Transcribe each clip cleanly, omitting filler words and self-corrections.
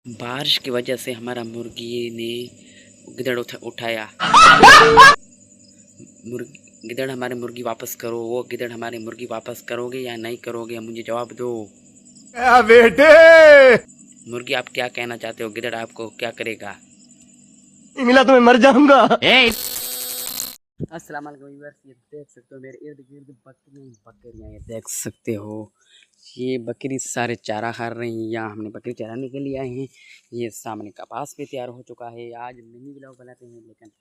बारिश की वजह से हमारा मुर्गी ने गिदड़ उठाया। गिदड़ हमारे मुर्गी वापस करो। वो गिदड़ हमारे मुर्गी वापस करोगे या नहीं करोगे, मुझे जवाब दो। बेटे मुर्गी, आप क्या कहना चाहते हो? गिदड़ आपको क्या करेगा? मिला तो मैं मर जाऊंगा। अस्सलाम वालेकुम व्यूअर्स, ये देख सकते हो मेरे इर्द गिर्द बकरियाँ ये देख सकते हो। ये बकरी सारे चारा खा रही हैं। यहाँ हमने बकरी चराने के लिए आए हैं। ये सामने कपास भी तैयार हो चुका है। आज मिनी व्लॉग बनाते हैं, लेकिन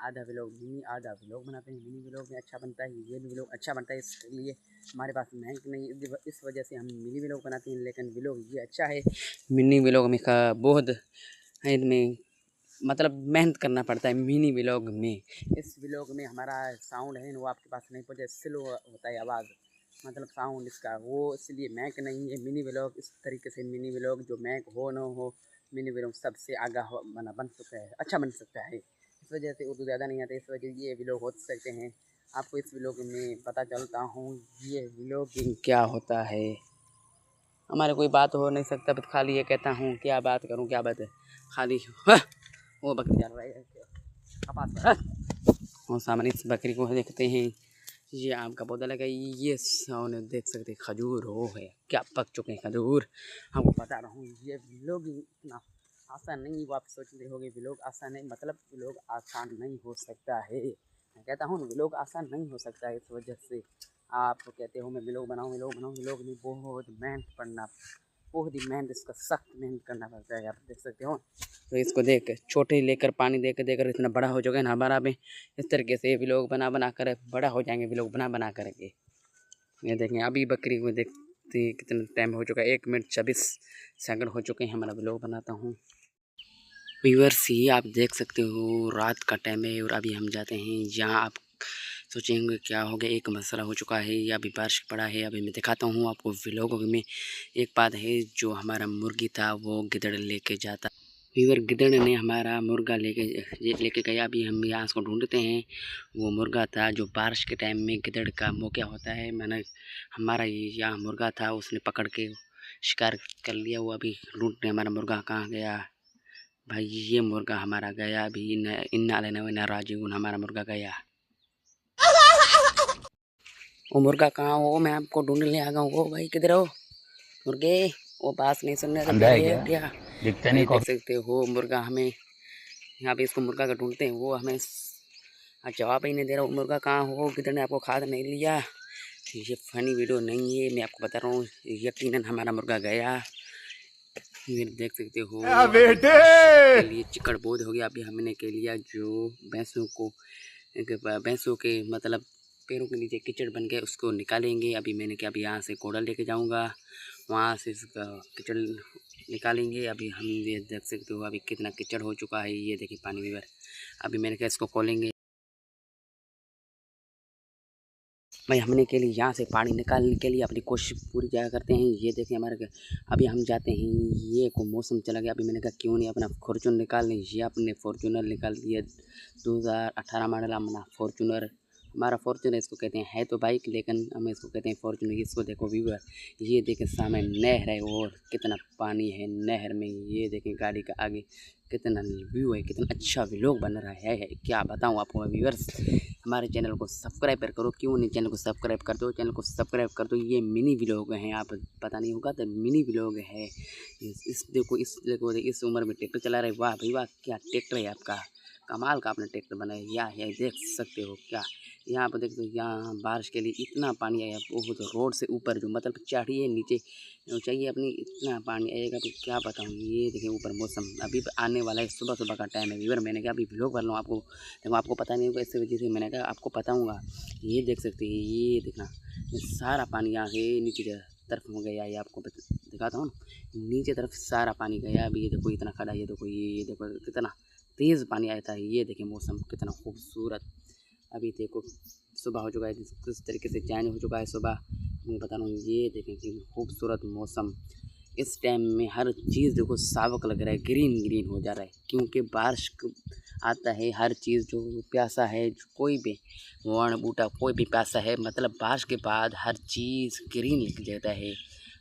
आधा व्लॉग मिनी आधा व्लॉग बनाते हैं। मिनी व्लॉग में अच्छा बनता है, ये भी व्लॉग अच्छा बनता है। इसलिए हमारे पास महंग नहीं, इस वजह से हम मिनी व्लॉग बनाते हैं। लेकिन व्लॉग ये अच्छा है। मिनी व्लॉग में बहुत इनमें मतलब मेहनत करना पड़ता है मिनी व्लॉग में। इस व्लॉग में हमारा साउंड है वो आपके पास नहीं पहुँचे, स्लो होता है आवाज़, मतलब साउंड इसका वो, इसलिए मैक नहीं है। मिनी व्लॉग इस तरीके से मिनी व्लॉग जो मैक हो न हो, मिनी व्लॉग सबसे आगा हो बन सकता है, अच्छा बन सकता है। इस वजह से उर्दू ज़्यादा नहीं आता, इस वजह ये व्लॉग हो सकते हैं। आपको इस व्लॉग में पता चलता हूँ ये व्लॉगिंग क्या होता है। हमारे कोई बात हो नहीं सकता, बस खाली ये कहता हूँ क्या बात करूँ, क्या बात है खाली। वो बकरी चल रही है कपास पर। और सामने इस बकरी को देखते हैं, ये आम का पौधा लगा। ये सामने देख सकते हैं खजूर हो है, क्या पक चुके हैं खजूर। हमको बता रहा हूँ ये लोग इतना आसान नहीं। वो आप सोच रहे होंगे लोग आसान नहीं, मतलब लोग आसान नहीं हो सकता है। मैं कहता हूँ लोग आसान नहीं हो सकता है। इस वजह से आप कहते हो मैं व्लॉग बनाऊँ व्लॉग में बहुत मेहनत पड़ना, बहुत ही मेहनत, इसका सख्त मेहनत करना पड़ता है। आप देख सकते हो। तो इसको देख छोटे लेकर पानी देकर देकर इतना बड़ा हो चुका है ना हमारा भी। इस तरीके से व्लॉग बना कर बड़ा हो जाएंगे, व्लॉग बना करके। ये देखें अभी बकरी को देखते कितना टाइम हो चुका है, 1 मिनट 26 सेकंड हो चुके हैं। हमारा व्लॉग बनाता हूँ। व्यूअर्स, ये आप देख सकते हो रात का टाइम है और अभी हम जाते हैं जहाँ आप सोचेंगे क्या हो गया, एक मसला हो चुका है या अभी बारिश पड़ा है। अभी मैं दिखाता हूँ आपको व्लॉग में। एक बात है, जो हमारा मुर्गी था वो गिदड़ लेके जाता। व्यूअर, गिदड़ ने हमारा मुर्गा लेके गया। अभी हम यहाँ उसको ढूंढते हैं। वो मुर्गा था जो बारिश के टाइम में गिदड़ का मौका होता है। मैंने हमारा यहाँ मुर्गा था, उसने पकड़ के शिकार कर लिया। वो अभी ढूंढते हमारा मुर्गा कहाँ गया। भाई ये मुर्गा हमारा गया अभी, इन्ना अलैना राजीउन, हमारा मुर्गा गया। वो मुर्गा कहाँ हो, मैं आपको ढूंढने आ गया हूँ। वो भाई किधर हो मुर्गे? वो बात नहीं सुनने अंधा है है क्या? क्या? दिखता ये नहीं देख कॉफी। सकते हो मुर्गा, हमें यहाँ पे इसको मुर्गा का ढूंढते हैं, वो हमें जवाब ही नहीं दे रहा। वो मुर्गा कहाँ हो, किधर ने आपको खाद नहीं लिया। ये फनी वीडियो नहीं है, मैं आपको बता रहा हूँ। यकीनन हमारा मुर्गा गया। ये देख सकते हो अभी बेटे बारिश के लिए चिकड़ बोझ हो गया। अभी हमने के लिया जो भैंसों के मतलब पैरों के नीचे कीचड़ बन गए, उसको निकालेंगे। अभी मैंने क्या, अभी यहाँ से कोड़ा लेके जाऊँगा, वहाँ से इसका कीचड़ निकालेंगे। अभी हम ये देख सकते हो अभी कितना कीचड़ हो चुका है। ये देखिए पानी भी भर। अभी मैंने क्या, इसको खोलेंगे भाई। हमने के लिए यहाँ से पानी निकालने के लिए अपनी कोशिश पूरी क्या करते हैं। ये देखें हमारे अभी हम जाते हैं, ये को मौसम चला गया। अभी मैंने कहा क्यों नहीं अपना फॉर्चूनर निकाल लें। ये अपने फॉर्चूनर निकाल दिया, 2018 मॉडल अपना फॉर्चूनर। हमारा फॉर्चूनर इसको कहते हैं, है तो बाइक लेकिन हम इसको कहते हैं फॉर्चूनर। इसको देखो व्यूअर, ये देखें सामने नहर है और कितना पानी है नहर में। ये देखें गाड़ी का आगे कितना व्यू है, कितना अच्छा व्लॉग बन रहा है। क्या बताऊँ आपको व्यूअर्स। हमारे चैनल को सब्सक्राइब करो, क्यों नहीं चैनल को सब्सक्राइब कर दो, चैनल को सब्सक्राइब कर दो। ये मिनी व्लॉग हैं, आप पता नहीं होगा तो मिनी व्लॉग है। देखो इस उम्र में ट्रैक्टर चला रहे, वाह भाई वाह, क्या ट्रैक्टर है आपका, कमाल का आपने ट्रैक्टर बनाया है। देख सकते हो क्या, यहाँ पर देखो, यहाँ बारिश के लिए इतना पानी आया बहुत, रोड से ऊपर जो मतलब चढ़िए नीचे चाहिए अपनी, इतना पानी आएगा तो क्या बताऊँ। ये देखिए ऊपर मौसम अभी आने वाला है, सुबह सुबह का टाइम है व्यूअर। मैंने कहा अभी व्लॉग कर लूँ आपको, देखो आपको पता नहीं होगा, इस वजह से मैंने कहा आपको बताऊँगा। ये देख सकते हैं, ये देखना, ये सारा पानी आगे नीचे तरफ हो गया। ये आपको दिखाता हूँ ना, नीचे तरफ सारा पानी गया। अभी ये देखो इतना खड़ा, ये देखो, ये देखो कितना तेज़ पानी आया था। ये देखें मौसम कितना खूबसूरत। अभी देखो सुबह हो चुका है, किस तरीके से चेंज हो चुका है सुबह, मैं बता रहा हूँ। ये देखें कि खूबसूरत मौसम। इस टाइम में हर चीज़ देखो सावक लग रहा है, ग्रीन ग्रीन हो जा रहा है, क्योंकि बारिश आता है। हर चीज़ जो प्यासा है, जो कोई भी वर्ण बूटा कोई भी प्यासा है, मतलब बारिश के बाद हर चीज़ ग्रीन लग जाता है।